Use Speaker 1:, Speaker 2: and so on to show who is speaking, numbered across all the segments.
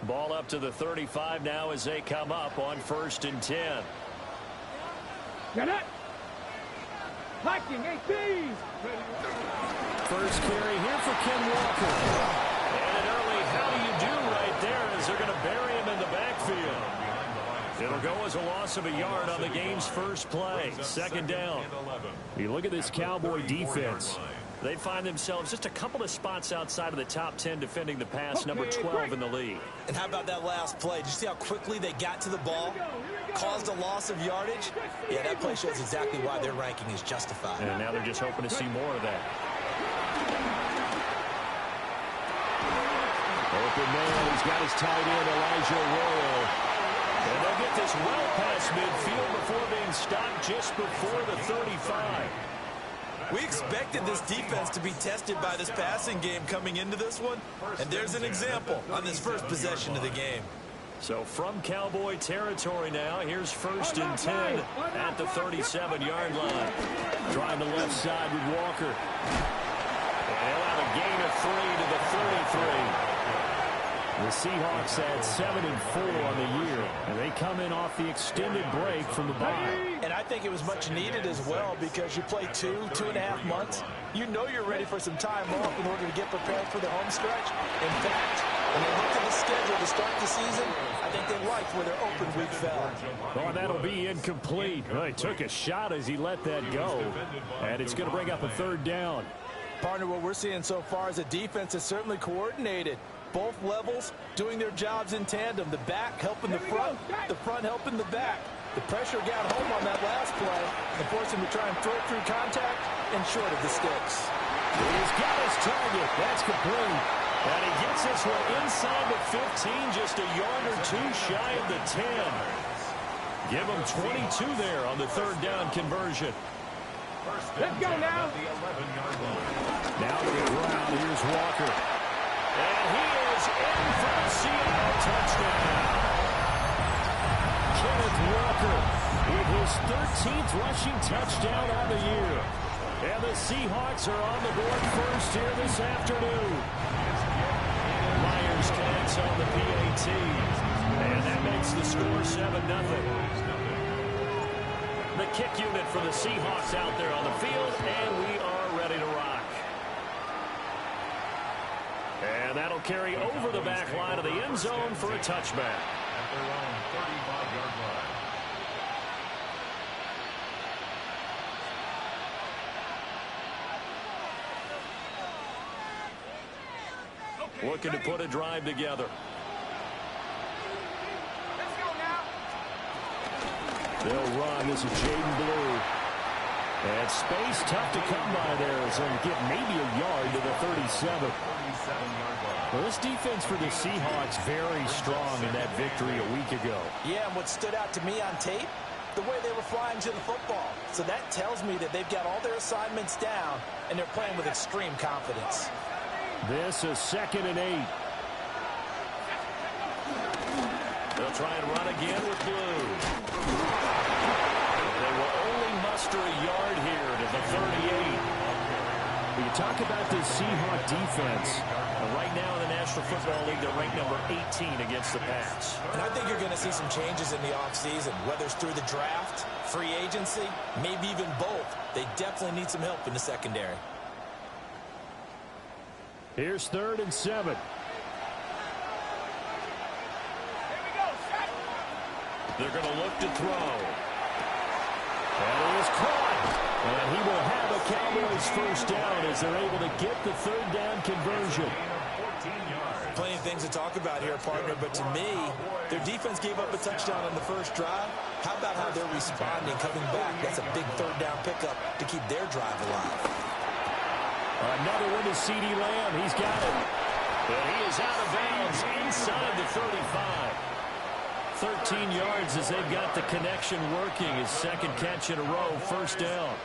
Speaker 1: Ball up to the 35 now as they come up on 1st and 10.
Speaker 2: Got it. Hiking, APs.
Speaker 1: First carry here for Ken Walker. And an early how do you do right there as they're going to bury him in the backfield. It'll go as a loss of a yard on the game's first play. 2nd down. You look at this Cowboy defense. They find themselves just a couple of spots outside of the top 10 defending the pass, number 12 in the league.
Speaker 3: And how about that last play? Did you see how quickly they got to the ball? Caused a loss of yardage? Yeah, that play shows exactly why their ranking is justified.
Speaker 1: And now they're just hoping to see more of that. Open man, he's got his tight end, Elijah Royal. And they'll get this well past midfield before being stopped just before the 35.
Speaker 3: We expected this defense to be tested by this passing game coming into this one, and there's an example on this first possession of the game.
Speaker 1: So from Cowboy territory now, here's 1st and 10 at the 37-yard line. Trying the left side with Walker. And he'll have a gain of 3 to the 33. The Seahawks had 7-4 on the year, and they come in off the extended break from the bye.
Speaker 3: And I think it was much needed as well because you play 2.5 months. You know you're ready for some time off in order to get prepared for the home stretch. In fact, when they looked at the schedule to start the season, I think they liked where their open week fell.
Speaker 1: Oh, that'll be incomplete. Well, he took a shot as he let that go, and it's going to bring up a 3rd down.
Speaker 3: Partner, what we're seeing so far is a defense that's certainly coordinated. Both levels doing their jobs in tandem. The back helping the front helping the back. The pressure got home on that last play and forced him to try and throw it through contact and short of the sticks.
Speaker 1: He's got his target. That's complete. And he gets this one inside the 15, just a yard or 2 shy of the 10. Give him 22 there on the 3rd down conversion.
Speaker 2: Let's go now.
Speaker 1: Now to the ground. Here's Walker. And he is in for a Seattle touchdown. Kenneth Walker with his 13th rushing touchdown on the year. And the Seahawks are on the board first here this afternoon. Myers connects on the PAT. And that makes the score 7-0. The kick unit for the Seahawks out there on the field, and we are ready to rock. And that'll carry over the back line of the end zone for a touchback.
Speaker 4: At their own 35-yard line.
Speaker 1: Looking to put a drive together.
Speaker 2: Let's go now.
Speaker 1: They'll run. This is Jaden Blue. And space tough to come by there as they'll get maybe a yard to the 37. Well, this defense for the Seahawks very strong in that victory a week ago.
Speaker 3: Yeah, and what stood out to me on tape, the way they were flying to the football. So that tells me that they've got all their assignments down, and they're playing with extreme confidence.
Speaker 1: This is 2nd and 8. They'll try and run again with Blue. They will only muster a yard here to the 38. When you talk about this Seahawk defense, right now in the National Football League, they're ranked number 18 against the pass.
Speaker 3: And I think you're going to see some changes in the offseason, whether it's through the draft, free agency, maybe even both. They definitely need some help in the secondary.
Speaker 1: Here's 3rd and 7. They're going to look to throw. And he is caught. And he will have a Cowboys first down as they're able to get the 3rd down conversion.
Speaker 3: Plenty of things to talk about here, partner, but to me, their defense gave up a touchdown on the first drive. How about how they're responding, coming back? That's a big 3rd down pickup to keep their drive alive.
Speaker 1: Another one to C.D. Lamb. He's got it. And he is out of bounds inside the 35. 13 yards as they've got the connection working. His 2nd catch in a row, 1st down.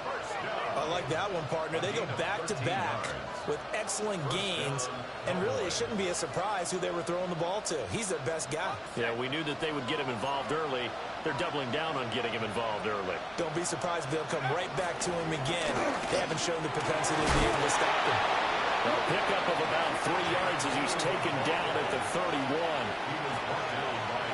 Speaker 3: I like that one, partner. They go back-to-back with excellent gains, and really it shouldn't be a surprise who they were throwing the ball to. He's their best guy.
Speaker 1: Yeah, we knew that they would get him involved early. They're doubling down on getting him involved early.
Speaker 3: Don't be surprised if they'll come right back to him again. They haven't shown the propensity to be able to stop him.
Speaker 1: A pickup of about 3 yards as he's taken down at the 31.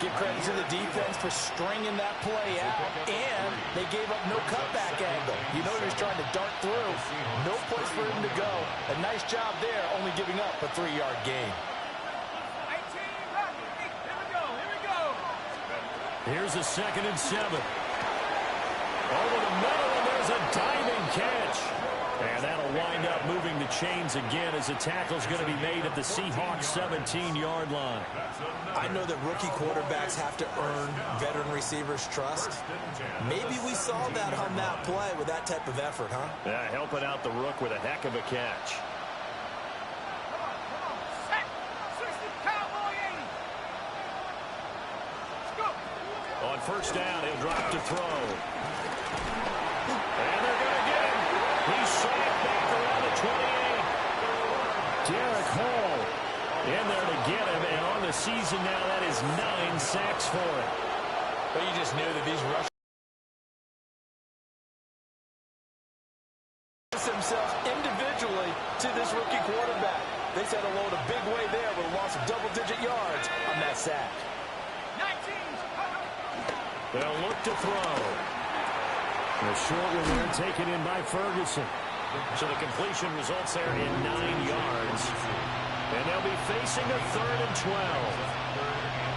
Speaker 3: Give credit to the defense for stringing that play out, and they gave up no cutback angle. You know he was trying to dart through. No place for him to go. A nice job there, only giving up a 3-yard gain.
Speaker 1: Here's a 2nd and 7. Over the middle, and there's a diving catch. And that'll wind up moving the chains again as the tackle's going to be made at the Seahawks 17-yard line.
Speaker 3: I know that rookie quarterbacks have to earn veteran receivers' trust. Maybe we saw that on that play with that type of effort, huh?
Speaker 1: Yeah, helping out the rook with a heck of a catch. On 1st down, he'll drop to throw. And they're going to get him. He's sacked back around the 28. Derek Hall in there to get him. And on the season now, that is 9 sacks for him.
Speaker 3: But you just knew that these rushers themselves individually to this rookie quarterback. They set a load a big way there with a loss of double-digit yards on that sack.
Speaker 1: They'll look to throw. A short one there taken in by Ferguson. So the completion results there in 9 yards. And they'll be facing a 3rd and 12.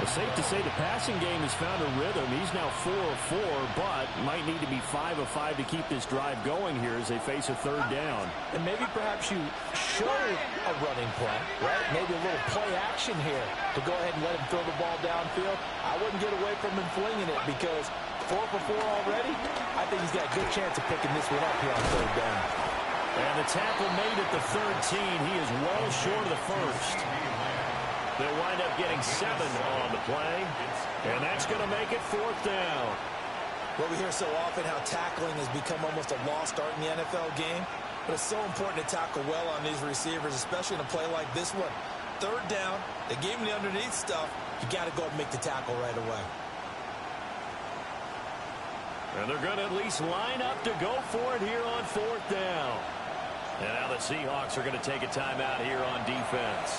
Speaker 1: It's safe to say the passing game has found a rhythm. He's now 4 of 4, but might need to be 5 of 5 to keep this drive going here as they face a 3rd down.
Speaker 3: And maybe perhaps you show a running play, right? Maybe a little play action here to go ahead and let him throw the ball downfield. I wouldn't get away from him flinging it because 4 for 4 already, I think he's got a good chance of picking this one up here on 3rd down.
Speaker 1: And the tackle made at the 13. He is well short of the 1st. They'll wind up getting 7 on the play, and that's going to make it 4th down.
Speaker 3: Well, we hear so often how tackling has become almost a lost art in the NFL game, but it's so important to tackle well on these receivers, especially in a play like this one. 3rd down, they gave him the underneath stuff. You got to go and make the tackle right away.
Speaker 1: And they're going to at least line up to go for it here on 4th down. And now the Seahawks are going to take a timeout here on defense.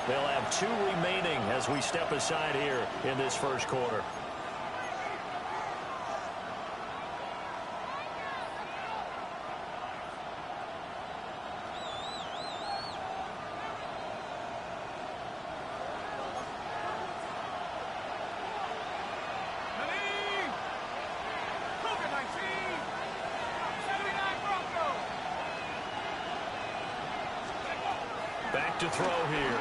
Speaker 1: They'll have 2 remaining as we step aside here in this 1st quarter. Back to throw here.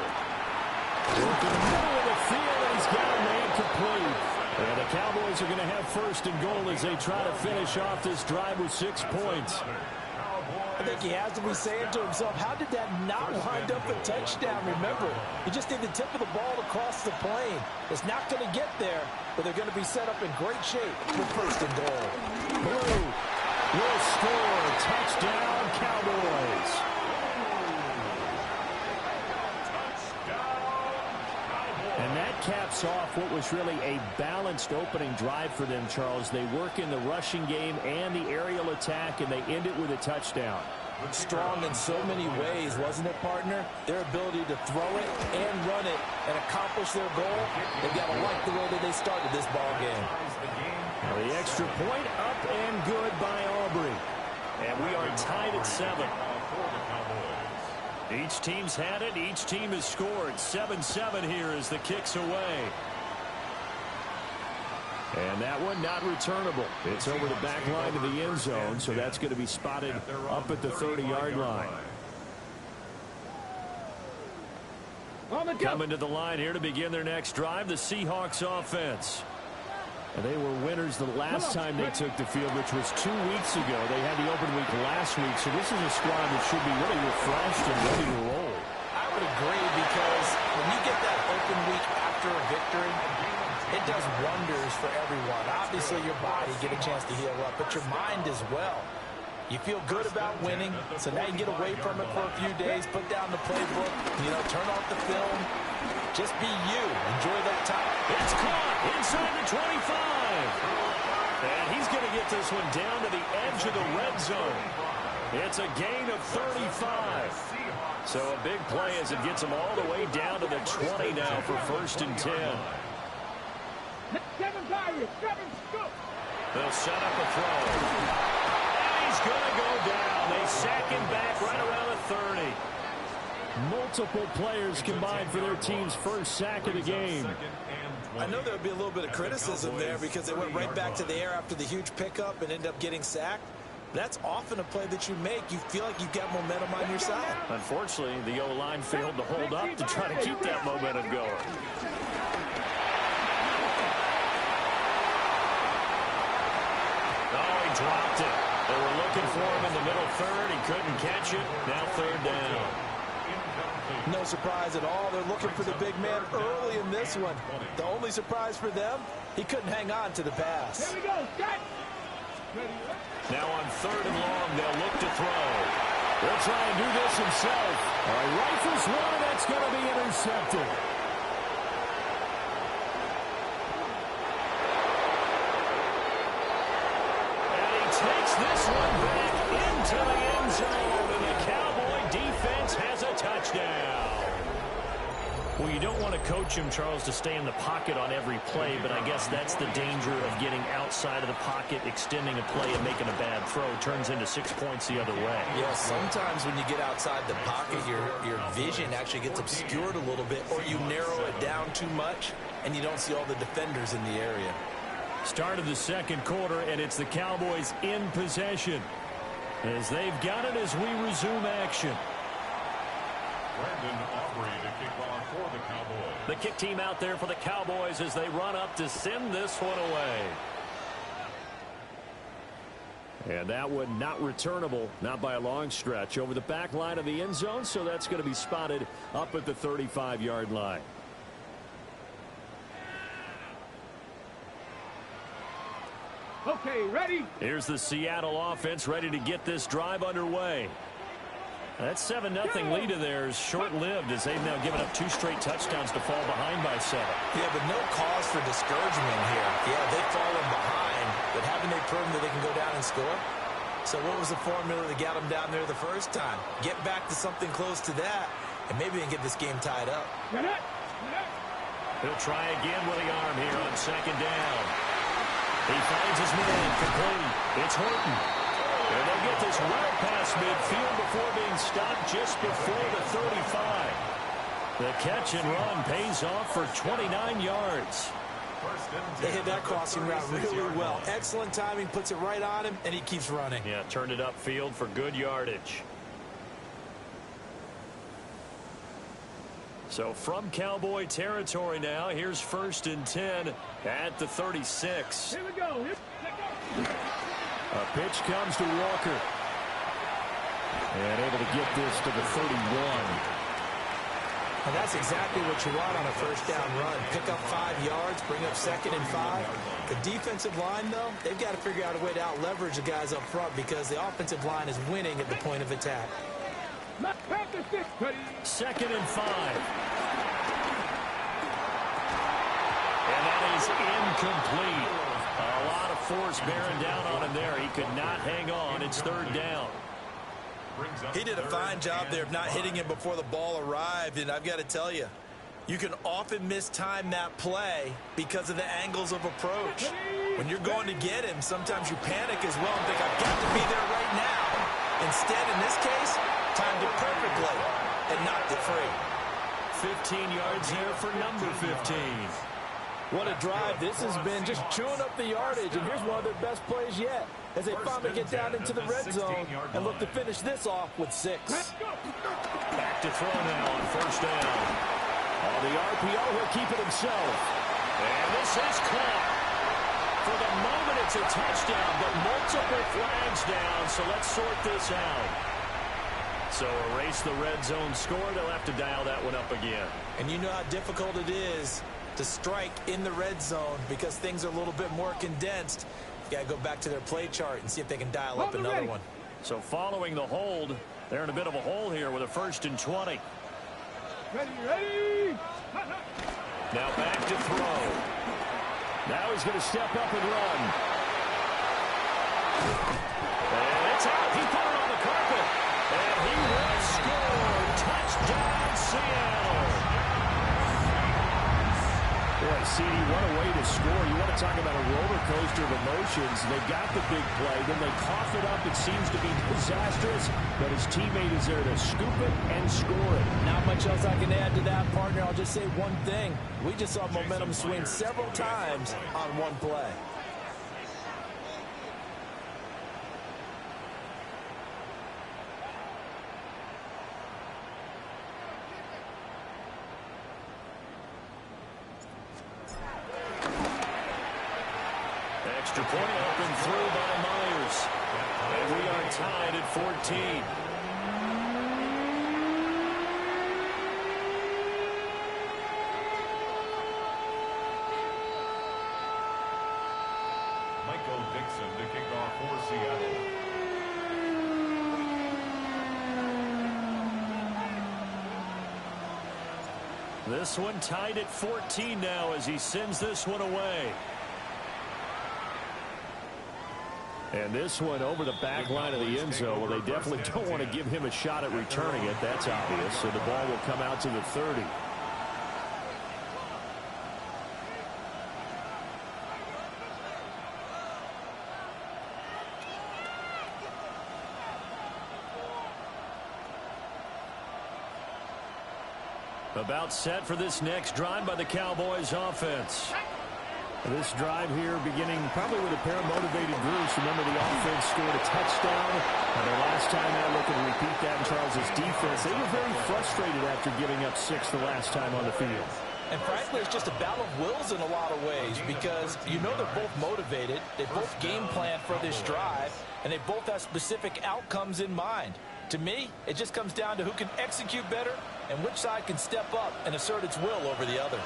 Speaker 1: Working the middle of the field, and he's got a man complete. And the Cowboys are going to have 1st and goal as they try to finish off this drive with 6 points.
Speaker 3: I think he has to be saying to himself, how did that not wind up a touchdown? Remember, he just did the tip of the ball across the plane. It's not going to get there, but they're going to be set up in great shape with 1st and goal.
Speaker 1: Blue will score. Touchdown, Cowboys. And that caps off what was really a balanced opening drive for them, Charles. They work in the rushing game and the aerial attack, and they end it with a touchdown.
Speaker 3: Strong in so many ways, wasn't it, partner? Their ability to throw it and run it and accomplish their goal, they've got to like the way that they started this ball game.
Speaker 1: The extra point up and good by Aubrey. And we are tied at 7. Each team's had it. Each team has scored. 7-7 here as the kick's away. And that one not returnable. It's over the back line of the end zone, so that's going to be spotted up at the 30-yard line. Coming to the line here to begin their next drive, the Seahawks offense. And they were winners the last time they took the field, which was 2 weeks ago. They had the open week last week, so this is a squad that should be really refreshed and ready to roll.
Speaker 3: I would agree, because when you get that open week after a victory, it does wonders for everyone. Obviously, your body get a chance to heal up, but your mind as well. You feel good about winning, so now you get away from it for a few days, put down the playbook, turn off the film. Just be you. Enjoy that time.
Speaker 1: It's caught inside the 25. And he's going to get this one down to the edge of the red zone. It's a gain of 35. So a big play as it gets them all the way down to the 20 now for 1st and 10. They'll set up a throw. And he's going to go down. They sack him back right around the 30. Multiple players combined for their team's first sack of the game.
Speaker 3: I know there would be a little bit of criticism there because they went right back to the air after the huge pickup and ended up getting sacked. That's often a play that you make. You feel like you've got momentum on your side.
Speaker 1: Unfortunately, the O-line failed to hold up to try to keep that momentum going. Oh, he dropped it. They were looking for him in the middle third. He couldn't catch it. Now 3rd down.
Speaker 3: No surprise at all. They're looking for the big man early in this one. The only surprise for them, he couldn't hang on to the pass.
Speaker 2: Here we go, Scott.
Speaker 1: Now on 3rd and long, they'll look to throw. He'll try and do this himself. Rifles one, that's going to be intercepted. And he takes this one back into the end zone, and the Cowboy defense has a touchdown. Well, you don't want to coach him, Charles, to stay in the pocket on every play, but I guess that's the danger of getting outside of the pocket, extending a play and making a bad throw. Turns into 6 points the other way.
Speaker 3: Yeah, sometimes when you get outside the pocket, your vision actually gets obscured a little bit, or you narrow it down too much, and you don't see all the defenders in the area.
Speaker 1: Start of the 2nd quarter, and it's the Cowboys in possession as they've got it as we resume action.
Speaker 4: Brandon Aubrey to kick off for the Cowboys.
Speaker 1: The kick team out there for the Cowboys as they run up to send this one away. And that one not returnable, not by a long stretch, over the back line of the end zone, so that's going to be spotted up at the 35-yard line.
Speaker 2: Okay, ready?
Speaker 1: Here's the Seattle offense ready to get this drive underway. That 7-0 lead of theirs short-lived as they've now given up 2 straight touchdowns to fall behind by 7.
Speaker 3: Yeah, but no cause for discouragement here. Yeah, they've fallen behind, but haven't they proven that they can go down and score? So what was the formula that got them down there the first time? Get back to something close to that, and maybe they can get this game tied up.
Speaker 1: He'll try again with the arm here on 2nd down. He finds his man complete. It's Horton. And they'll get this well past midfield before being stopped just before the 35. The catch and run pays off for 29 yards.
Speaker 3: They hit that crossing route really well. Excellent timing, puts it right on him, and he keeps running.
Speaker 1: Yeah, turned it upfield for good yardage. So from Cowboy territory now, here's 1st and 10 at the 36.
Speaker 2: Here we go.
Speaker 1: A pitch comes to Walker. And able to get this to the 31.
Speaker 3: And that's exactly what you want on a 1st down run. Pick up 5 yards, bring up 2nd and 5. The defensive line, though, they've got to figure out a way to out-leverage the guys up front because the offensive line is winning at the point of attack.
Speaker 1: 2nd and 5. And that is incomplete. A lot of force bearing down on him there. He could not hang on. It's 3rd down.
Speaker 3: He did a fine job there of not hitting him before the ball arrived, and I've got to tell you, you can often mistime that play because of the angles of approach. When you're going to get him, sometimes you panic as well and think, I've got to be there right now. Instead, in this case, timed it perfectly and knocked it free.
Speaker 1: 15 yards here for number 15.
Speaker 3: What a drive this has been, just chewing up the yardage, and here's one of their best plays yet as they finally get down into the red zone and look to finish this off with 6.
Speaker 1: Back to throw now on 1st down. On the RPO, he'll keep it himself. And this is caught. For the moment, it's a touchdown, but multiple flags down, so let's sort this out. So erase the red zone score. They'll have to dial that one up again.
Speaker 3: And you know how difficult it is to strike in the red zone because things are a little bit more condensed. You got to go back to their play chart and see if they can dial up another one.
Speaker 1: So following the hold, they're in a bit of a hole here with a 1st and 20.
Speaker 2: Ready.
Speaker 1: Now back to throw. Now he's going to step up and run. And it's out. He put it on the carpet. And he will score. Seattle. Boy, CD, what a way to score. You want to talk about a roller coaster of emotions. They got the big play, then they cough it up. It seems to be disastrous, but his teammate is there to scoop it and score it.
Speaker 3: Not much else I can add to that, partner. I'll just say one thing. We just saw momentum swing several times on one play.
Speaker 1: Extra point open through by Myers. And we are tied at 14.
Speaker 4: Michael Dixon to kick off for Seattle.
Speaker 1: This one tied at 14 now as he sends this one away. And this one over the back line of the end zone. Well, they definitely don't want to give him a shot at returning it. That's obvious. So the ball will come out to the 30. About set for this next drive by the Cowboys offense. This drive here beginning probably with a pair of motivated groups. Remember, the offense scored a touchdown. And the last time out, looking to repeat that in Charles's defense. They were very frustrated after giving up 6 the last time on the field.
Speaker 3: And frankly, it's just a battle of wills in a lot of ways because you know they're both motivated. They both game plan for this drive, and they both have specific outcomes in mind. To me, it just comes down to who can execute better and which side can step up and assert its will over the other.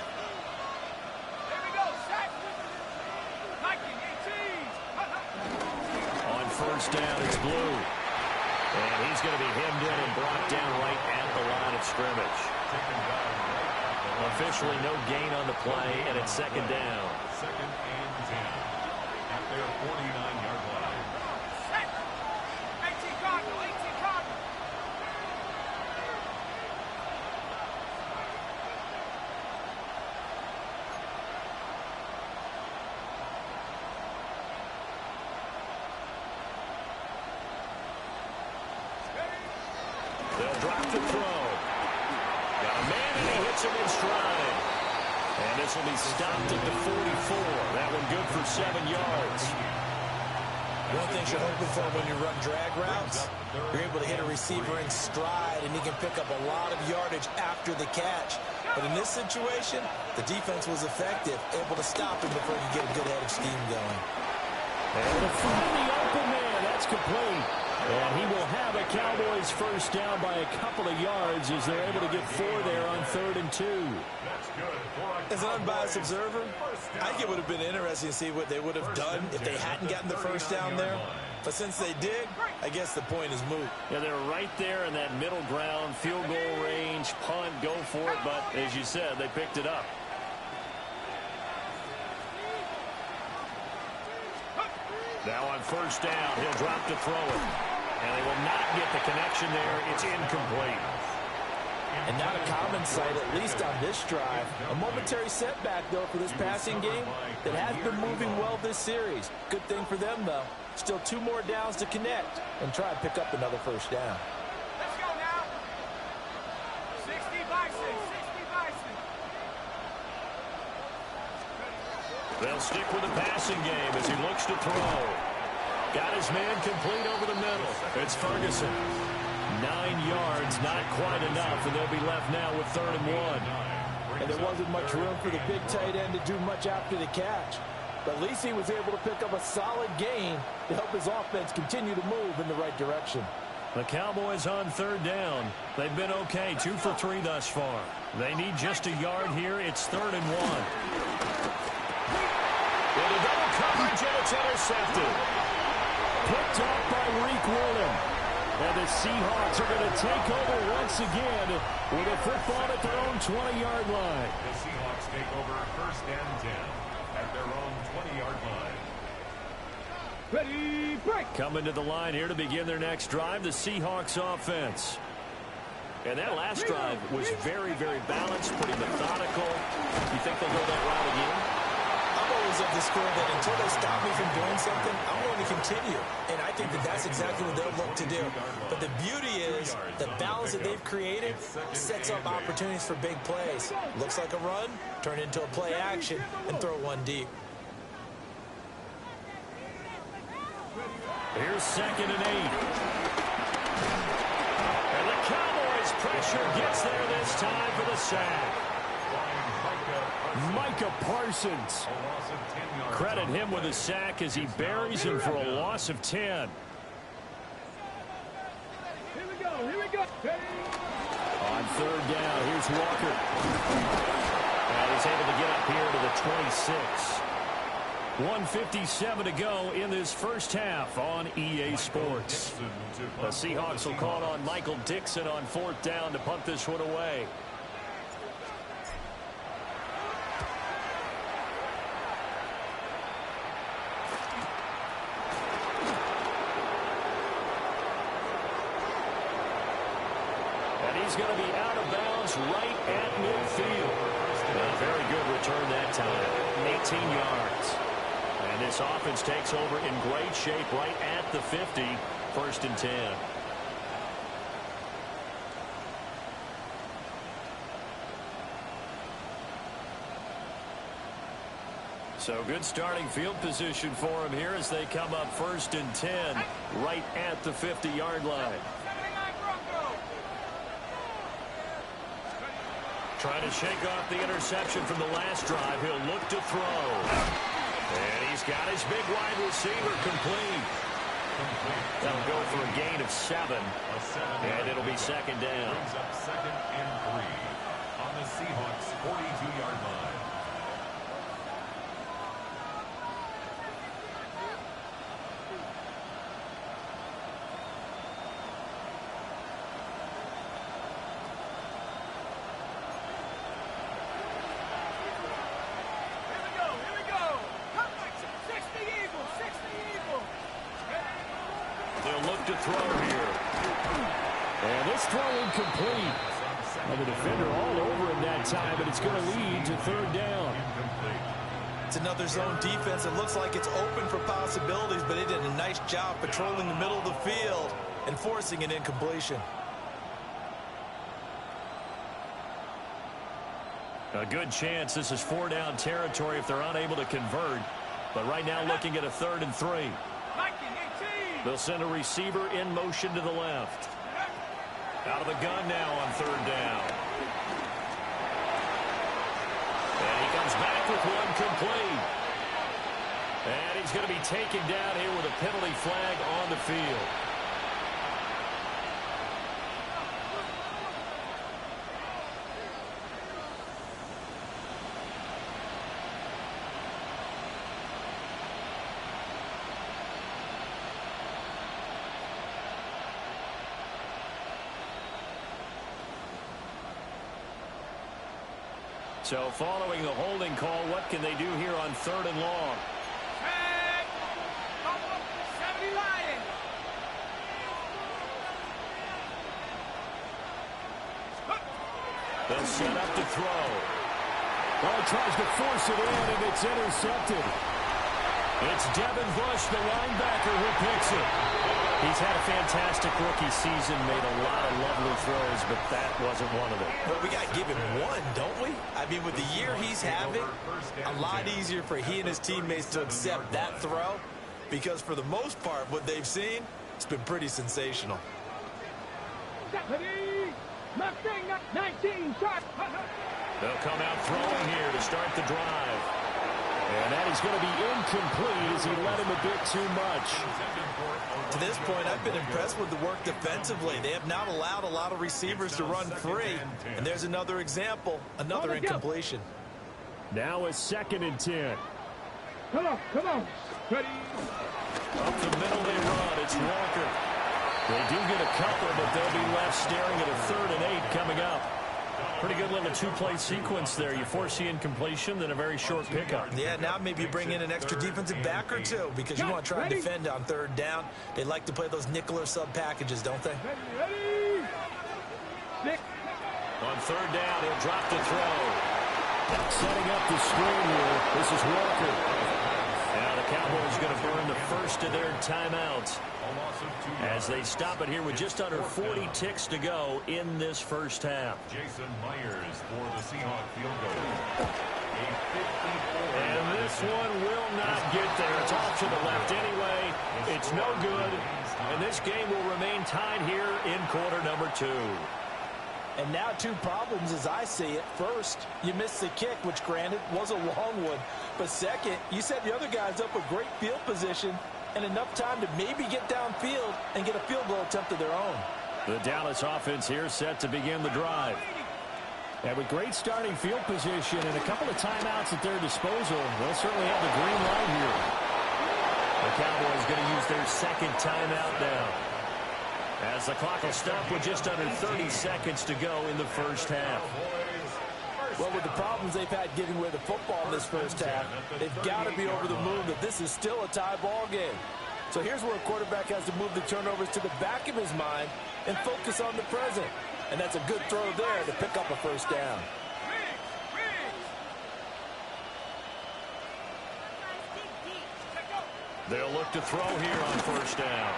Speaker 1: First down, it's Blue. And he's going to be hemmed in and brought down right at the line of scrimmage. Officially no gain on the play, and it's second down.
Speaker 4: Second and 10 at their 49-yard line.
Speaker 2: 18 Cardinal, 18 Cardinal.
Speaker 1: They'll drop the throw. Got a man, and he hits him in stride. And this will be stopped at the 44. That one good for 7 yards.
Speaker 3: One thing you're hoping for when you run drag routes, you're able to hit a receiver in stride, and he can pick up a lot of yardage after the catch. But in this situation, the defense was effective, able to stop him before he could get a good head of steam going.
Speaker 1: And to find the open man, that's complete. And he will have a Cowboys first down by a couple of yards as they're able to get 4 there on 3rd and 2.
Speaker 3: As an unbiased observer, I think it would have been interesting to see what they would have done if they hadn't gotten the first down there. But since they did, I guess the point is moot.
Speaker 1: Yeah, they're right there in that middle ground, field goal range, punt, go for it. But as you said, they picked it up. Now on first down, he'll drop to throw it. And they will not get the connection there. It's incomplete.
Speaker 3: And not a common sight, at least on this drive. A momentary setback, though, for this passing game that has been moving well this series. Good thing for them, though. Still 2 more downs to connect and try and pick up another first down.
Speaker 2: Let's go now. 60 Bison, 60 Bison.
Speaker 1: They'll stick with the passing game as he looks to throw. Got his man complete over the middle. It's Ferguson. 9 yards, not quite enough, and they'll be left now with 3rd and 1.
Speaker 3: And there wasn't much room for the big tight end to do much after the catch. But at least he was able to pick up a solid gain to help his offense continue to move in the right direction.
Speaker 1: The Cowboys on 3rd down. They've been okay, 2 for 3 thus far. They need just a yard here. It's 3rd and 1. With a double coverage, and it's intercepted. Picked off by Reek William. And the Seahawks are going to take over once again with a football at their own 20-yard line.
Speaker 4: The Seahawks take over 1st and 10 at their own 20-yard line.
Speaker 2: Ready, break.
Speaker 1: Coming to the line here to begin their next drive, the Seahawks offense. And that last drive was very, very balanced, pretty methodical. You think they'll go that route again?
Speaker 3: I'm always of the school that until they stop me from doing something, I'm going to continue. And I think that that's exactly what they'll look to do. But the beauty is the balance that they've created sets up opportunities for big plays. Looks like a run, turn into a play action, and throw one deep.
Speaker 1: Here's 2nd and 8. And the Cowboys pressure gets there this time for the sack. Micah Parsons. Credit him with a sack as he buries him for a loss of 10.
Speaker 2: Here we go.
Speaker 1: On 3rd down, here's Walker. And he's able to get up here to the 26. 1:57 to go in this first half on EA Sports. The Seahawks will call on Michael Dixon on 4th down to punt this one away. And he's going to be out of bounds right at midfield. A very good return that time. 18 yards. And this offense takes over in great shape right at the 50. 1st and 10. So good starting field position for him here as they come up 1st and 10 right at the 50-yard line. Trying to shake off the interception from the last drive. He'll look to throw. And he's got his big wide receiver complete. That'll go for a gain of 7. And it'll be 2nd down.
Speaker 4: Brings up 2nd and 3 on the Seahawks' 42-yard line.
Speaker 1: To throw here. And this throw incomplete. And the defender all over him that time, but it's going to lead to 3rd down.
Speaker 3: It's another zone defense. It looks like it's open for possibilities, but it did a nice job patrolling the middle of the field and forcing an incompletion.
Speaker 1: A good chance this is 4-down territory if they're unable to convert. But right now looking at a 3rd and 3. They'll send a receiver in motion to the left. Out of the gun now on 3rd down. And he comes back with one complete. And he's going to be taken down here with a penalty flag on the field. So following the holding call, what can they do here on 3rd and long? They'll set up to throw.
Speaker 5: Well, he tries to force it in, and it's intercepted.
Speaker 1: It's Devin Bush, the linebacker, who picks it. He's had a fantastic rookie season, made a lot of lovely throws, but that wasn't one of them.
Speaker 3: Well, we got to give him one, don't we? I mean, with the year he's having, a lot easier for he and his teammates to accept that throw because for the most part, what they've seen, it's been pretty sensational.
Speaker 1: They'll come out throwing here to start the drive. And that is going to be incomplete as he led him a bit too much.
Speaker 3: To this point, I've been impressed with the work defensively. They have not allowed a lot of receivers to run free. And there's another example, another incompletion.
Speaker 5: Now a 2nd and 10.
Speaker 2: Come on. Ready?
Speaker 1: Up the middle they run. It's Walker. They do get a couple, but they'll be left staring at a 3rd and 8 coming up. Pretty good little two-play sequence there. You force the incompletion, then a very short pickup.
Speaker 3: Yeah, now maybe you bring in an extra defensive back or two because you want to try and defend on 3rd down. They like to play those nickel or sub packages, don't they?
Speaker 2: Ready? 6,
Speaker 1: On third down, he'll drop to throw.
Speaker 5: Setting up the screen here. This is Walker.
Speaker 1: Now the Cowboys going to burn the first of their timeouts as they stop it here with just under 40 ticks to go in this first half.
Speaker 4: Jason Myers for the Seahawks field goal.
Speaker 1: And this one will not get there. It's off to the left anyway. It's no good. And this game will remain tied here in quarter number 2.
Speaker 3: And now 2 problems as I see it. First, you missed the kick, which granted was a long one. But second, you set the other guys up with great field position and enough time to maybe get downfield and get a field goal attempt of their own.
Speaker 1: The Dallas offense here set to begin the drive.
Speaker 5: And with great starting field position and a couple of timeouts at their disposal, they'll certainly have the green light here.
Speaker 1: The Cowboys going to use their second timeout now, as the clock will stop with just under 30 seconds to go in the first half.
Speaker 3: Well, with the problems they've had getting away the football in this first half, they've got to be over the moon that this is still a tie ball game. So here's where a quarterback has to move the turnovers to the back of his mind and focus on the present. And that's a good throw there to pick up a first down.
Speaker 1: They'll look to throw here on first down.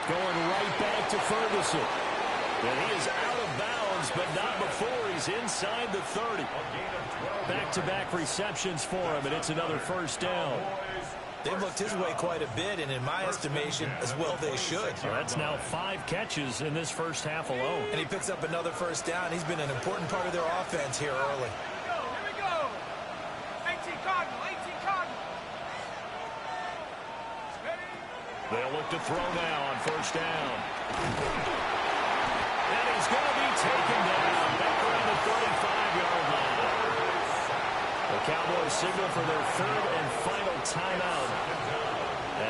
Speaker 5: Going right back to Ferguson.
Speaker 1: And he is out of bounds, but not before he's inside the 30. Back-to-back receptions for him, and it's another first down.
Speaker 3: They've looked his way quite a bit, and in my estimation, as well they should.
Speaker 1: So that's now 5 catches in this first half alone.
Speaker 3: And he picks up another first down. He's been an important part of their offense here early.
Speaker 2: Here we go. 18 Cardinal, 18 Cardinal.
Speaker 1: They'll look to throw now on first down. And he's going to be taken down back around the 35-yard line. The Cowboys signal for their third and final timeout,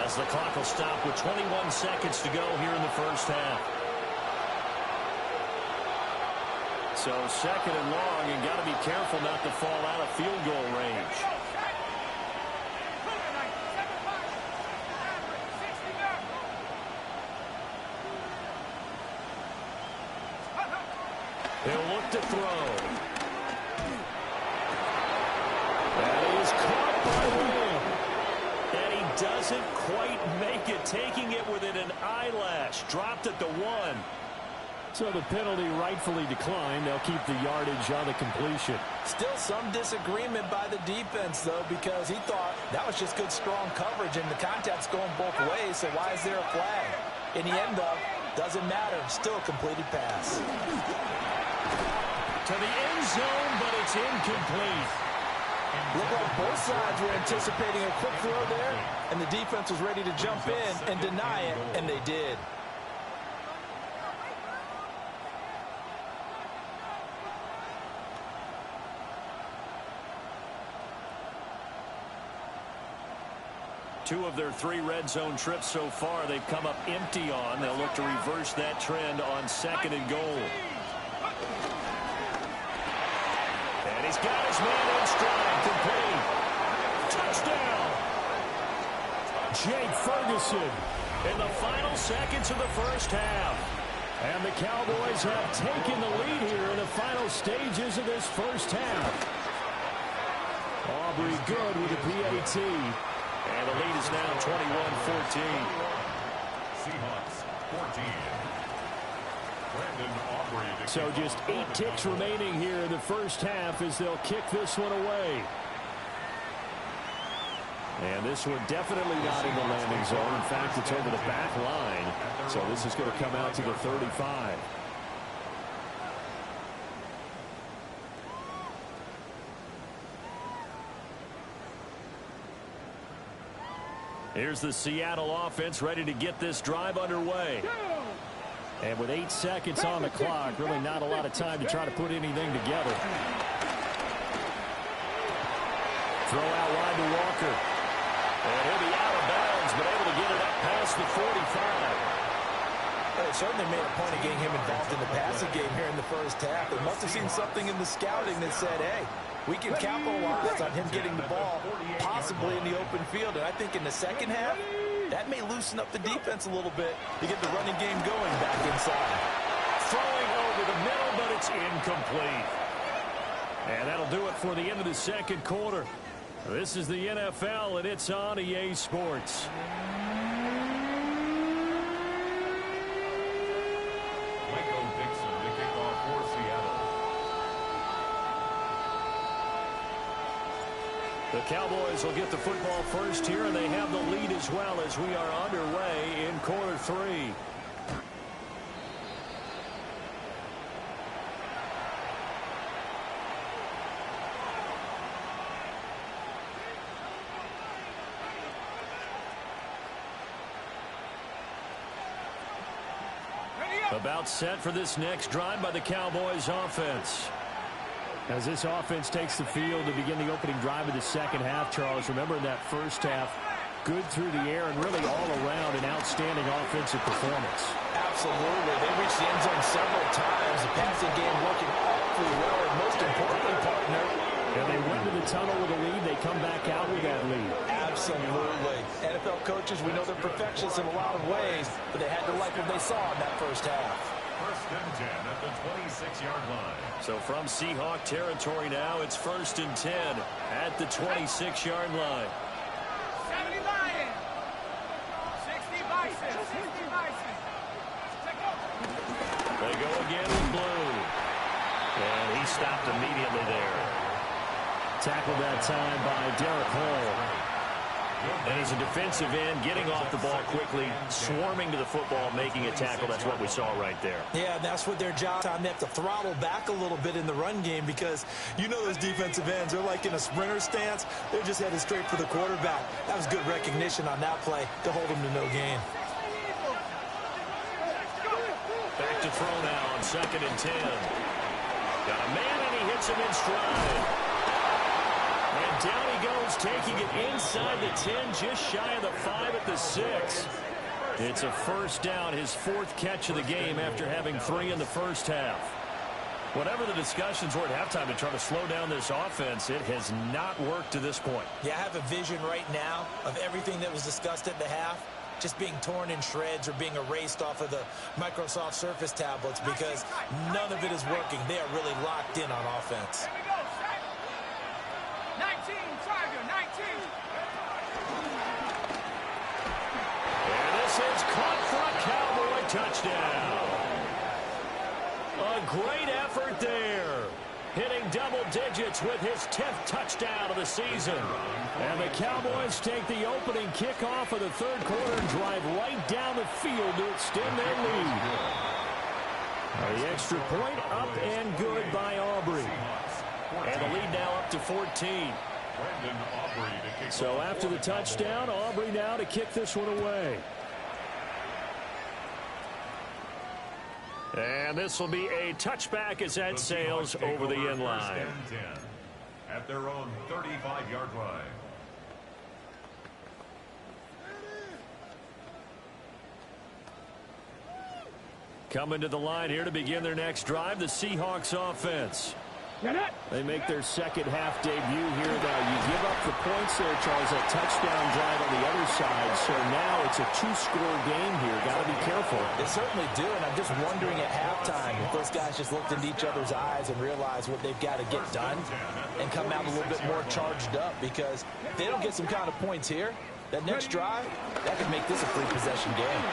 Speaker 1: as the clock will stop with 21 seconds to go here in the first half. So second and long, and got to be careful not to fall out of field goal range. He'll look to throw. That is caught by Will. And he doesn't quite make it, taking it within an eyelash. Dropped at the 1.
Speaker 5: So the penalty rightfully declined. They'll keep the yardage on the completion.
Speaker 3: Still some disagreement by the defense, though, because he thought that was just good, strong coverage, and the contact's going both ways, so why is there a flag? In the end, though, doesn't matter. Still a completed pass.
Speaker 1: To the end zone, but it's incomplete.
Speaker 3: Looked like both sides were anticipating a quick throw there, and the defense was ready to jump in and deny it, and they did.
Speaker 1: Two of their 3 red zone trips so far, they've come up empty on. They'll look to reverse that trend on second and goal. And he's got his man in stride, complete. Touchdown!
Speaker 5: Jake Ferguson.
Speaker 1: In the final seconds of the first half.
Speaker 5: And the Cowboys have taken the lead here in the final stages of this first half. Aubrey good with a PAT.
Speaker 1: And the lead is now 21-14.
Speaker 4: Seahawks 14. Brandon Aubrey.
Speaker 5: So just 8 ticks remaining here in the first half as they'll kick this one away. And this one definitely not in the landing zone. In fact, it's over the back line. So this is going to come out to the 35.
Speaker 1: Here's the Seattle offense ready to get this drive underway.
Speaker 5: And with 8 seconds on the clock, really not a lot of time to try to put anything together. Throw out wide to Walker.
Speaker 1: And he'll be out of bounds, but able to get it up past the 45.
Speaker 3: They certainly made a point of getting him involved in the passing game here in the first half. They must have seen something in the scouting that said, hey, we can capitalize on him getting the ball, possibly in the open field. And I think in the second half, that may loosen up the defense a little bit to get the running game going back inside.
Speaker 1: Throwing over the middle, but it's It's incomplete. And that'll do it for the end of the second quarter. This is the NFL, and it's on EA Sports. The Cowboys will get the football first here, and they have the lead as well as we are underway in quarter three. About set for this next drive by the Cowboys offense. As this offense takes the field to begin the opening drive of the second half, Charles, remember in that first half, good through the air and really all around an outstanding offensive performance.
Speaker 3: Absolutely. They reached the end zone several times. The passing game working awfully well, and most importantly, partner.
Speaker 5: And they went to the tunnel with a lead. They come back out with that lead.
Speaker 3: Absolutely. NFL coaches, we know they're perfectionists in a lot of ways, but they had to like what they saw in that first half.
Speaker 4: First and 10 at the 26-yard line.
Speaker 1: So from Seahawk territory now, it's first and 10 at the 26-yard line.
Speaker 2: 70 Lions. 60 Bison. 60 Bison.
Speaker 1: They go again in blue. And he stopped immediately there.
Speaker 5: Tackled that time by Derek Hall.
Speaker 1: And as a defensive end, getting off the ball quickly, swarming to the football, making a tackle. That's what we saw right there.
Speaker 3: Yeah, and that's what their job time. They have to throttle back a little bit in the run game because you know those defensive ends, they're like in a sprinter stance. They're just headed straight for the quarterback. That was good recognition on that play to hold them to no gain.
Speaker 1: Back to throw now on second and 10. Got a man, and he hits him in stride. And down he goes, taking it inside the 10, just shy of the 5 at the 6. It's a first down, his fourth catch of the game after having 3 in the first half. Whatever the discussions were at halftime to try to slow down this offense, it has not worked to this point.
Speaker 3: Yeah, I have a vision right now of everything that was discussed at the half just being torn in shreds or being erased off of the Microsoft Surface tablets because none of it is working. They are really locked in on offense.
Speaker 2: 19, Tiger, 19.
Speaker 1: And this is caught for a Cowboy touchdown. A great effort there. Hitting double digits with his 10th touchdown of the season. And the Cowboys take the opening kickoff of the third quarter and drive right down the field to extend their lead. The extra point up and good by Aubrey. And the lead now up to 14. So after the touchdown, Aubrey now to kick this one away. And this will be a touchback as that sails over the end line.
Speaker 4: At their own 35-yard line.
Speaker 1: Coming to the line here to begin their next drive, the Seahawks offense. They make their second half debut here. Now, you give up the points there, Charles, that touchdown drive on the other side. So now it's a two-score game here. Got to be careful.
Speaker 3: They certainly do, and I'm just wondering at halftime if those guys just looked into each other's eyes and realized what they've got to get done and come out a little bit more charged up, because if they don't get some kind of points here, that next drive, that could make this a free possession game.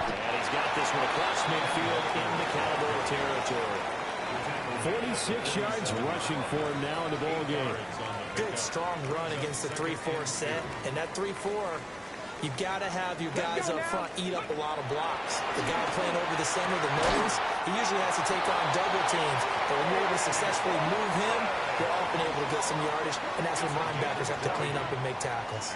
Speaker 1: And he's got this one across midfield into Cowboy territory. 46 yards rushing for him now in the ball game.
Speaker 3: Good, strong run against the 3-4 set. And that 3-4, you've got to have your guys up front eat up a lot of blocks. The guy playing over the center, the nose, he usually has to take on double teams. But when you're able to successfully move him, you're often able to get some yardage. And that's when linebackers have to clean up and make tackles.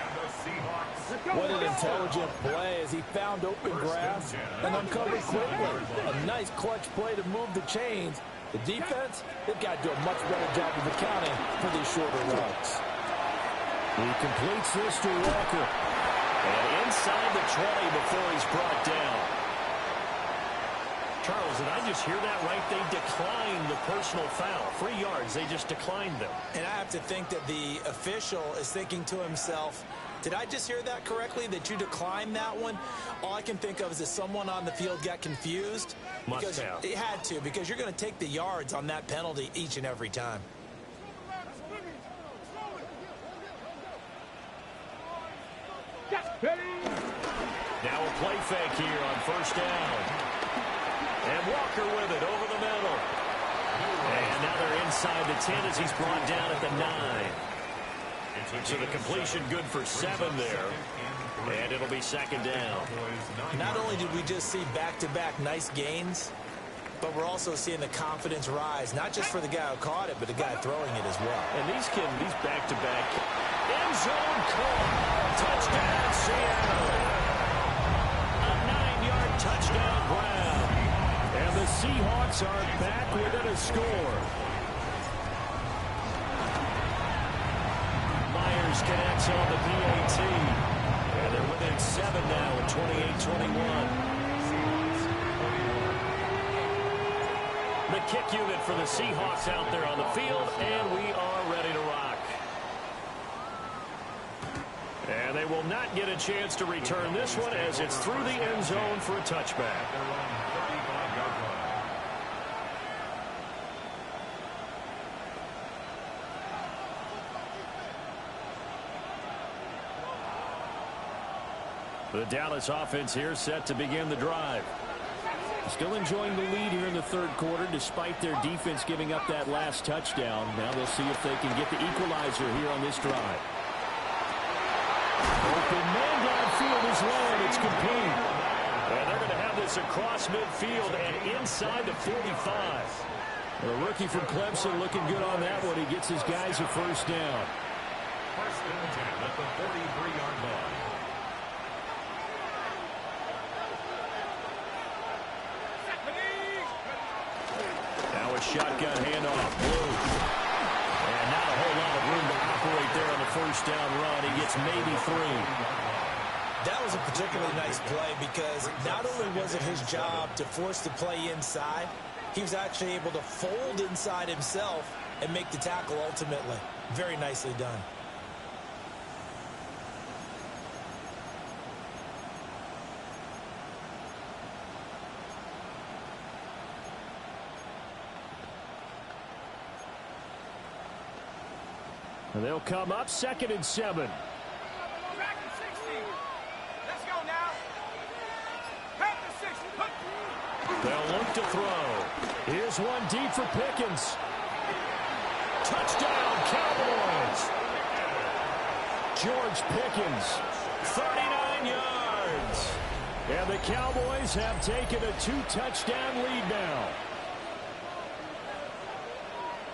Speaker 3: What an intelligent play as he found open grass and uncovered quickly. A nice clutch play to move the chains. The defense, they've got to do a much better job of accounting for these shorter routes.
Speaker 1: He completes this to Walker. And inside the 20 before he's brought down. Charles, did I just hear that right? They declined the personal foul. 3 yards, they just declined them.
Speaker 3: And I have to think that the official is thinking to himself, Did I just hear that correctly, that you declined that one? All I can think of is that someone on the field got confused.
Speaker 1: Must have.
Speaker 3: It had to, because you're going to take the yards on that penalty each and every time.
Speaker 1: Now a play fake here on first down. And Walker with it over the middle. And now they're inside the 10 as he's brought down at the 9. So the completion good for 7 there. And it'll be second down.
Speaker 3: Not only did we just see back-to-back nice gains, but we're also seeing the confidence rise, not just for the guy who caught it, but the guy throwing it as well.
Speaker 1: And these back-to-back end zone caught. Touchdown, Seattle. A 9-yard touchdown grab. And the Seahawks are back within a score. Myers connects on the PAT. And they're within 7 now at 28-21. The kick unit for the Seahawks out there on the field, and we are ready to rock. And they will not get a chance to return this one as it's through the end zone for a touchback. The Dallas offense here set to begin the drive. Still enjoying the lead here in the third quarter despite their defense giving up that last touchdown. Now they'll see if they can get the equalizer here on this drive. Open man downfield is low and it's complete. And they're going to have this across midfield and inside the 45. The rookie from Clemson looking good on that one. He gets his guys a first down.
Speaker 4: First and 10 at the 43-yard line.
Speaker 1: Now a shotgun handoff. Blue. And not a whole lot of room to operate there on the first down run. He gets maybe 3.
Speaker 3: That was a particularly nice play because not only was it his job to force the play inside, he was actually able to fold inside himself and make the tackle ultimately. Very nicely done.
Speaker 1: And they'll come up 2nd and 7.
Speaker 2: Back to 60. Let's go now. Back to 60.
Speaker 1: They'll look to throw. Here's one deep for Pickens. Touchdown, Cowboys. George Pickens, 39 yards. And the Cowboys have taken a 2-touchdown lead now.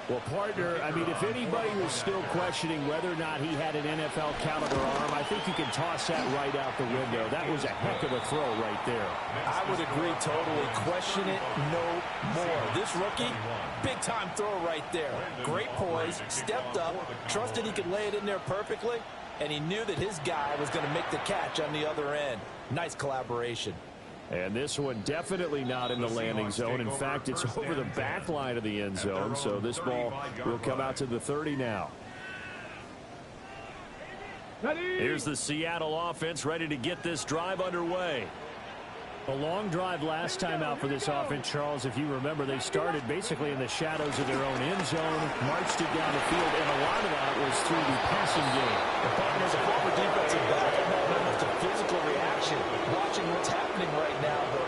Speaker 1: Well, partner, I mean, if anybody was still questioning whether or not he had an NFL caliber arm, I think you can toss that right out the window. That was a heck of a throw right there.
Speaker 3: I would agree totally. Question it no more. This rookie, big-time throw right there. Great poise, stepped up, trusted he could lay it in there perfectly, and he knew that his guy was going to make the catch on the other end. Nice collaboration.
Speaker 1: And this one definitely not in the landing zone. In fact, it's over the back line of the end zone. So this ball will come out to the 30 now. Here's the Seattle offense ready to get this drive underway. A long drive last time out for this offense, Charles. If you remember, they started basically in the shadows of their own end zone, marched it down the field, and a lot of that was through the passing game.
Speaker 3: The partner's a former defensive back. Almost a physical reaction watching what's happening right now. But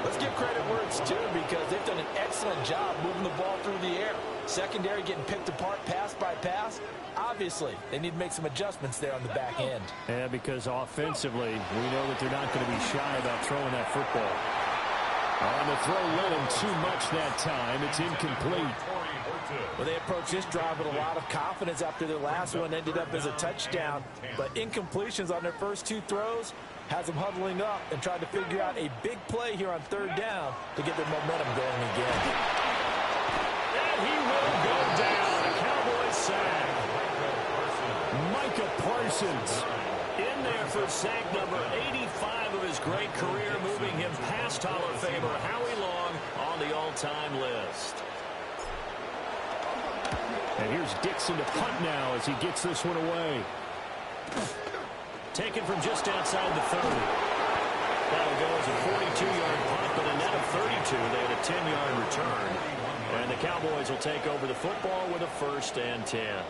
Speaker 3: let's give credit where it's due because they've done an excellent job moving the ball through the air. Secondary getting picked apart pass by pass. Obviously, they need to make some adjustments there on the back end.
Speaker 1: Yeah, because offensively, we know that they're not going to be shy about throwing that football. On the throw, let him too much that time. It's incomplete.
Speaker 3: Well, they approached this drive with a lot of confidence after their last one ended up as a touchdown. But incompletions on their first 2 throws has them huddling up and trying to figure out a big play here on 3rd down to get their momentum going again.
Speaker 1: And he will go down. A Cowboys sack. Micah Parsons in there for sack number 85 of his great career, moving him past Hall of Famer Howie Long on the all-time list. And here's Dixon to punt now as he gets this one away. taken from just outside the 30. That'll go as a 42-yard punt, but a net of 32. They had a 10-yard return. And the Cowboys will take over the football with a 1st and 10.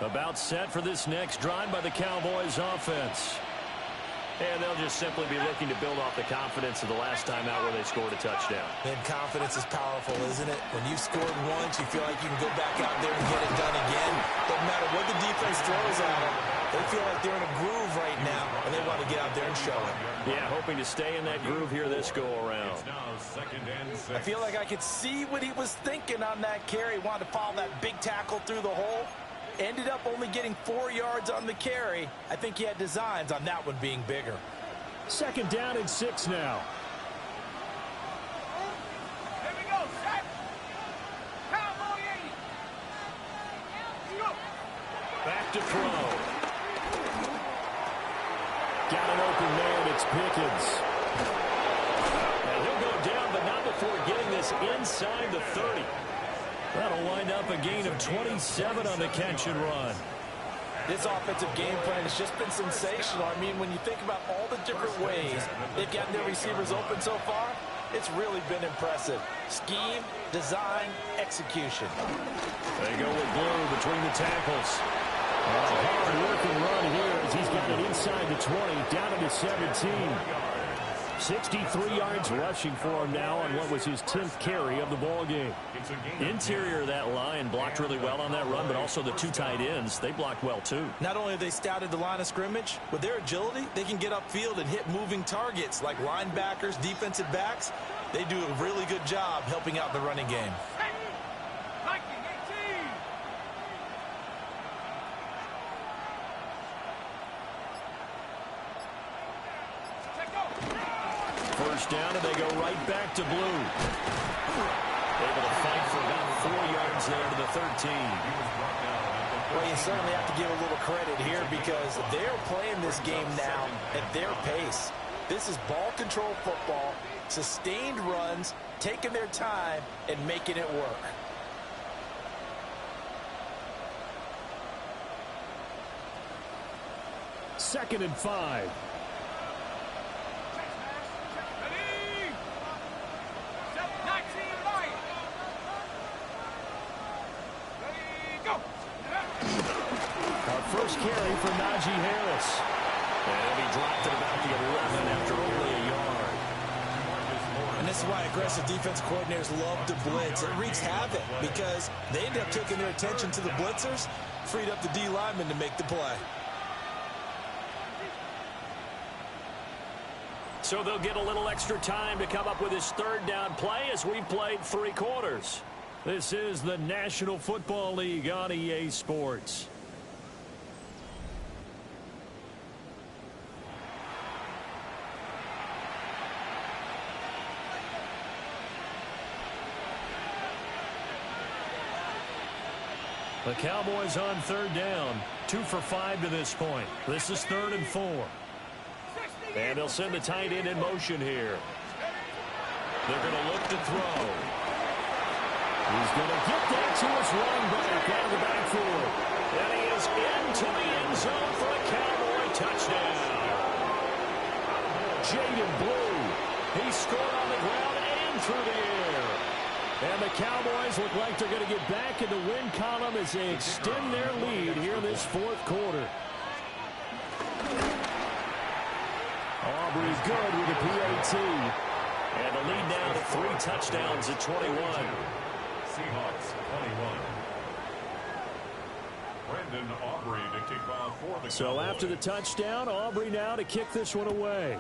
Speaker 1: About set for this next drive by the Cowboys offense. And they'll just simply be looking to build off the confidence of the last time out where they scored a touchdown.
Speaker 3: And confidence is powerful, isn't it? When you've scored once, you feel like you can go back out there and get it done again. Doesn't matter what the defense throws at them. They feel like they're in a groove right now, and they want to get out there and show it.
Speaker 1: Yeah, hoping to stay in that groove here this go-around.
Speaker 3: I feel like I could see what he was thinking on that carry. Wanted to follow that big tackle through the hole. Ended up only getting 4 yards on the carry. I think he had designs on that one being bigger.
Speaker 5: 2nd down and 6 now.
Speaker 2: Here we go, set. Cowboy 80. Here we go.
Speaker 1: Back to throw.
Speaker 5: Got an open man. It's Pickens.
Speaker 1: And he'll go down, but not before getting this inside the 30. That'll wind up a gain of 27 on the catch and run.
Speaker 3: This offensive game plan has just been sensational. I mean, when you think about all the different ways they've gotten their receivers open so far, it's really been impressive. Scheme, design, execution.
Speaker 1: They go with Blue between the tackles.
Speaker 5: A hard-working run here as he's got it inside the 20, down to the 17. 63 yards rushing for him now on what was his 10th carry of the ball game.
Speaker 1: Interior of that line blocked really well on that run, but also the 2 tight ends, they blocked well too.
Speaker 3: Not only have they scouted the line of scrimmage, with their agility, they can get upfield and hit moving targets like linebackers, defensive backs. They do a really good job helping out the running game.
Speaker 2: Viking 18. Check go.
Speaker 1: First down, and they go right back to Blue. Able to fight for about 4 yards there to the 13.
Speaker 3: Well, you certainly have to give a little credit here because they're playing this game now at their pace. This is ball control football, sustained runs, taking their time, and making it work.
Speaker 5: Second and 5.
Speaker 2: Ready. Set 19 right. Ready, go.
Speaker 5: Our first carry for Najee Harris.
Speaker 1: And he'll be dropped at about the 11 after only a yard.
Speaker 3: And this is why aggressive defense coordinators love to blitz. It wreaks havoc because they end up taking their attention to the blitzers, freed up the D lineman to make the play.
Speaker 1: So they'll get a little extra time to come up with his 3rd down play as we played 3 quarters.
Speaker 5: This is the National Football League on EA Sports. The Cowboys on 3rd down. 2 for 5 to this point. This is 3rd and 4.
Speaker 1: And they'll send the tight end in motion here. They're going to look to throw.
Speaker 5: He's going to get that to his running back out of the backfield.
Speaker 1: And he is into the end zone for a Cowboy touchdown.
Speaker 5: Jaden Blue.
Speaker 1: He scored on the ground and through the air.
Speaker 5: And the Cowboys look like they're going to get back in the win column as they extend their lead here in this 4th quarter. Aubrey good with a PAT.
Speaker 1: And the lead now to 3 touchdowns at 21.
Speaker 4: Seahawks 21. Brendan Aubrey to kick off for the
Speaker 5: So
Speaker 4: Cowboys.
Speaker 5: after the touchdown, Aubrey now to kick this one away.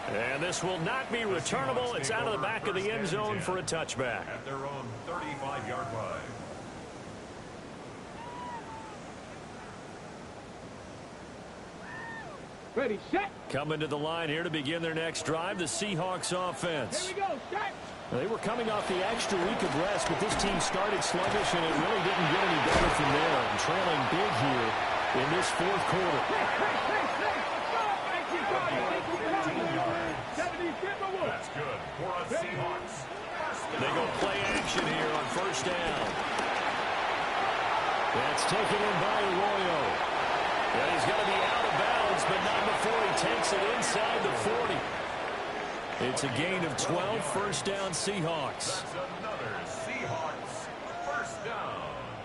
Speaker 1: And this will not be returnable. It's out of the back of the end zone for a touchback.
Speaker 4: At their own 35-yard line.
Speaker 2: Ready, set.
Speaker 1: Coming to the line here to begin their next drive, the Seahawks offense.
Speaker 2: Here we go, set.
Speaker 5: They were coming off the extra week of rest, but this team started sluggish, and it really didn't get any better from there. And trailing big here in this 4th quarter.
Speaker 4: That's good for us Seahawks.
Speaker 1: They go play action here on first down.
Speaker 5: That's taken in by Arroyo.
Speaker 1: Yeah, he's going to be out of bounds, but not before he takes it inside the 40. It's a gain of 12, first down Seahawks.
Speaker 4: That's another Seahawks first down.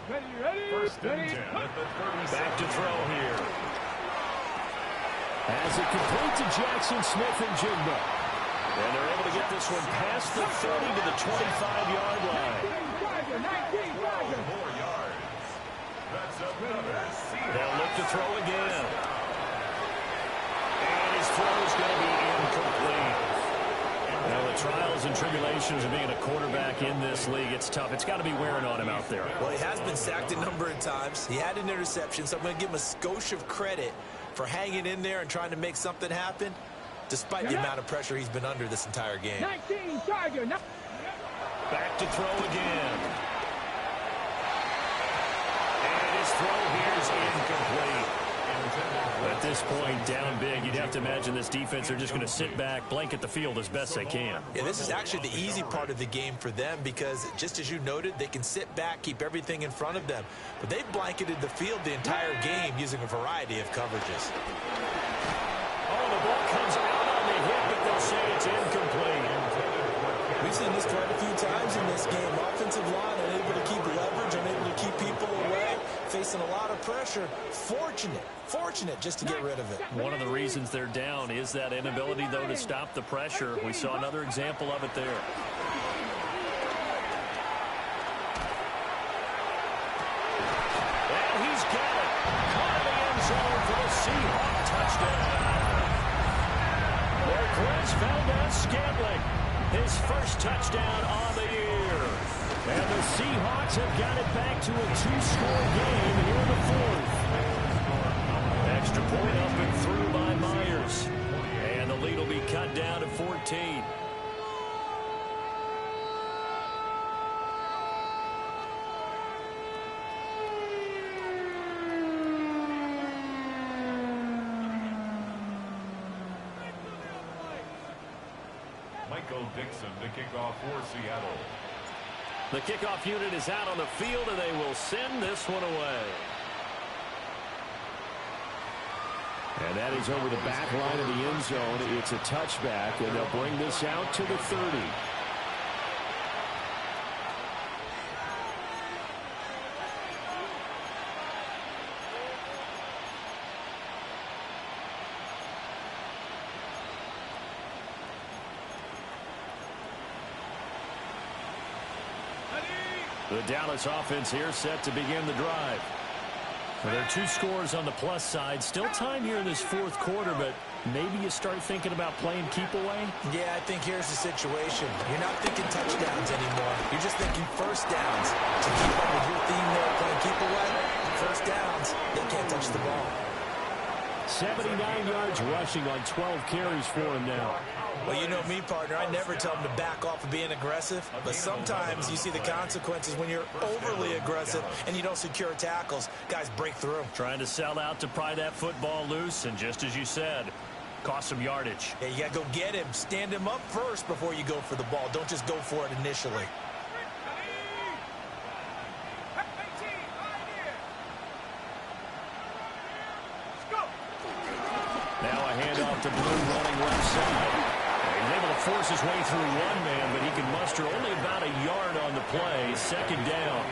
Speaker 2: Ready?
Speaker 4: First and 10 at the 37.
Speaker 1: Back to throw here.
Speaker 5: As it complete to Jackson Smith and Jigba.
Speaker 1: And they're able to get this one past the 30 to the 25-yard line.
Speaker 4: 4 more yards. That's another Seahawks.
Speaker 1: They'll look to throw again. And his throw is going to be incomplete. Now, the trials and tribulations of being a quarterback in this league, it's tough. It's got to be wearing on him out there.
Speaker 3: Well, he has been sacked a number of times. He had an interception, so I'm going to give him a skosh of credit for hanging in there and trying to make something happen, despite the amount of pressure he's been under this entire game.
Speaker 2: 19 Tiger.
Speaker 1: Back to throw again. And his throw here is incomplete. At this point, down big, you'd have to imagine this defense are just going to sit back, blanket the field as best they can.
Speaker 3: Yeah, this is actually the easy part of the game for them because, just as you noted, they can sit back, keep everything in front of them. But they've blanketed the field the entire game using a variety of coverages.
Speaker 1: Oh, the ball comes out on the hit, but they'll say it's incomplete.
Speaker 3: We've seen this quite a few times in this game. Offensive line unable to keep leverage, unable to keep people away, facing a lot of pressure. Fortunate just to get rid of it.
Speaker 1: One of the reasons they're down is that inability, though, to stop the pressure. We saw another example of it there. And he's got it. Caught in the end zone for the Seahawks touchdown. Marquez Valdez-Scantling, his first touchdown on the year. And the Seahawks have got it back to a two-score game here in the fourth. Extra point up and through by Myers. And the lead will be cut down to 14.
Speaker 4: Michael Dixon to kick off for Seattle.
Speaker 1: The kickoff unit is out on the field, and they will send this one away.
Speaker 5: And that is over the back line of the end zone. It's a touchback, and they'll bring this out to the 30.
Speaker 1: The Dallas offense here set to begin the drive. Well, there are two scores on the plus side. Still time here in this fourth quarter, but maybe you start thinking about playing keep away?
Speaker 3: Yeah, I think here's the situation. You're not thinking touchdowns anymore. You're just thinking first downs. To keep up with your theme there, playing keep away, first downs, they can't touch the ball.
Speaker 5: 79 yards rushing on 12 carries for him now.
Speaker 3: Well, you know me, partner. I never tell them to back off of being aggressive, but sometimes you see the consequences when you're overly aggressive and you don't secure tackles. Guys break through.
Speaker 1: Trying to sell out to pry that football loose, and just as you said, cost some yardage.
Speaker 3: Yeah, you got to go get him. Stand him up first before you go for the ball. Don't just go for it initially.
Speaker 1: Now a handoff to Blue running left side. He's able to force his way through one man, but he can muster only about a yard on the play. Second down.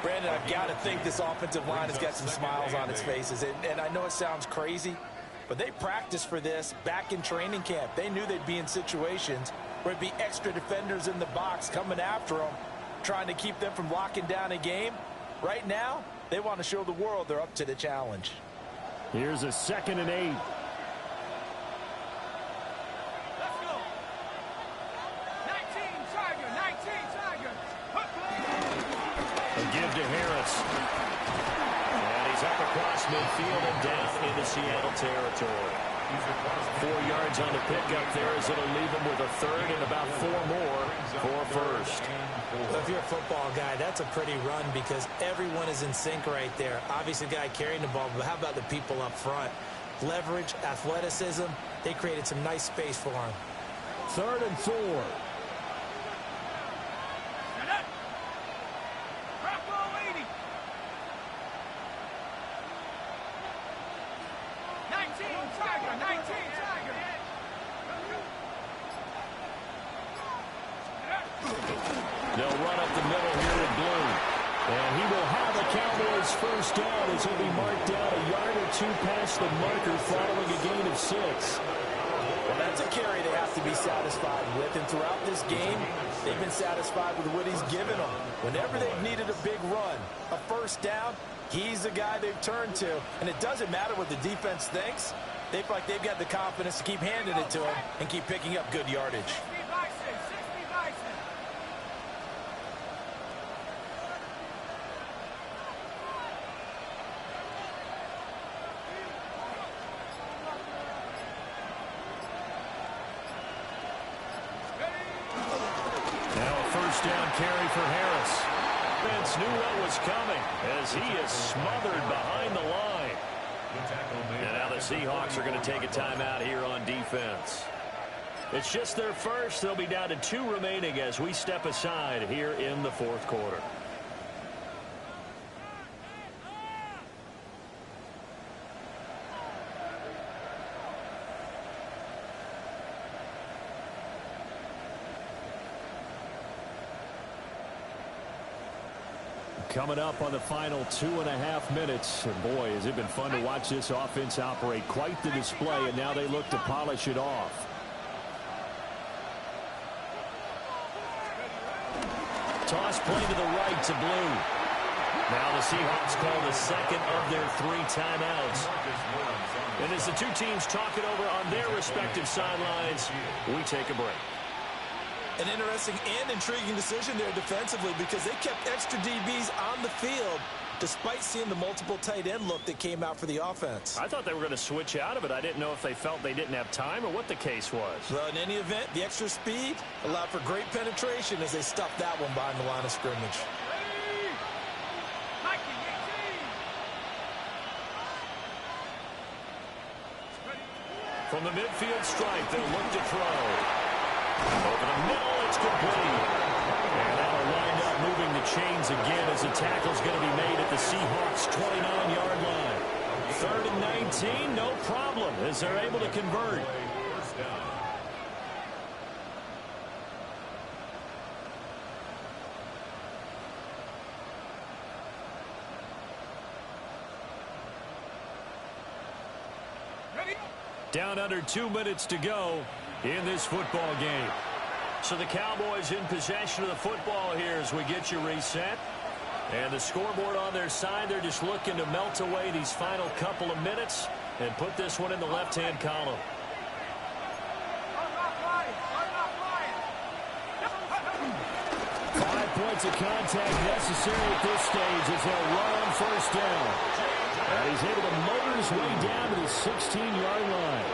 Speaker 3: Brandon, I've got to think this offensive line has got some smiles on its faces. And I know it sounds crazy, but they practiced for this back in training camp. They knew they'd be in situations where it'd be extra defenders in the box coming after them, trying to keep them from locking down a game. Right now, they want to show the world they're up to the challenge.
Speaker 5: Here's a 2nd and 8.
Speaker 2: Let's go. 19 Tiger.
Speaker 1: A give to Harris. And he's up across midfield and down into Seattle territory. 4 yards on the pickup there as it'll leave him with a third and about 4 more for first.
Speaker 3: Well, if you're a football guy, that's a pretty run because everyone is in sync right there. Obviously, the guy carrying the ball, but how about the people up front? Leverage, athleticism, they created some nice space for him.
Speaker 5: 3rd and 4. They'll run up the middle here in blue. And he will have a Cowboys first down as he'll be marked down a yard or two past the marker following a gain of 6.
Speaker 3: Well, that's a carry they have to be satisfied with. And throughout this game, they've been satisfied with what he's given them. Whenever they've needed a big run, a first down, he's the guy they've turned to. And it doesn't matter what the defense thinks. They feel like they've got the confidence to keep handing it to him and keep picking up good yardage.
Speaker 1: Down carry for Harris. Vince knew what was coming as he is smothered behind the line. And now the Seahawks are going to take a timeout here on defense. It's just their first. They'll be down to 2 remaining as we step aside here in the fourth quarter. Coming up on the final 2.5 minutes. And boy, has it been fun to watch this offense operate. Quite the display, and now they look to polish it off. Toss play to the right to Blue. Now the Seahawks call the second of their 3 timeouts. And as the two teams talk it over on their respective sidelines, we take a break.
Speaker 3: An interesting and intriguing decision there defensively because they kept extra DBs on the field despite seeing the multiple tight end look that came out for the offense.
Speaker 1: I thought they were going to switch out of it. I didn't know if they felt they didn't have time or what the case was.
Speaker 3: Well, in any event, the extra speed allowed for great penetration as they stuffed that one behind the line of scrimmage.
Speaker 1: From the midfield stripe, they'll look to throw. Over the middle, it's complete. And that'll wind up moving the chains again as the tackle's going to be made at the Seahawks' 29-yard line. 3rd and 19, no problem, as they're able to convert. Down under 2 minutes to go in this football game. So the Cowboys in possession of the football here as we get you reset. And the scoreboard on their side, they're just looking to melt away these final couple of minutes and put this one in the left-hand column.
Speaker 5: Points of contact necessary at this stage as they'll run on first down. And he's able to motor his way down to the 16-yard line.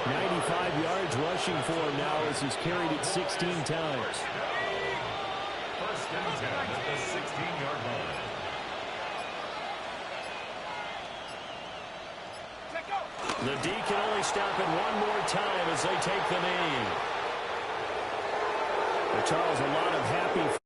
Speaker 5: 95 yards rushing for him now as he's carried it 16 times.
Speaker 4: First and 10 at the 16-yard line.
Speaker 1: The D can only stop it one more time as they take the knee.
Speaker 5: Charles, a lot of happy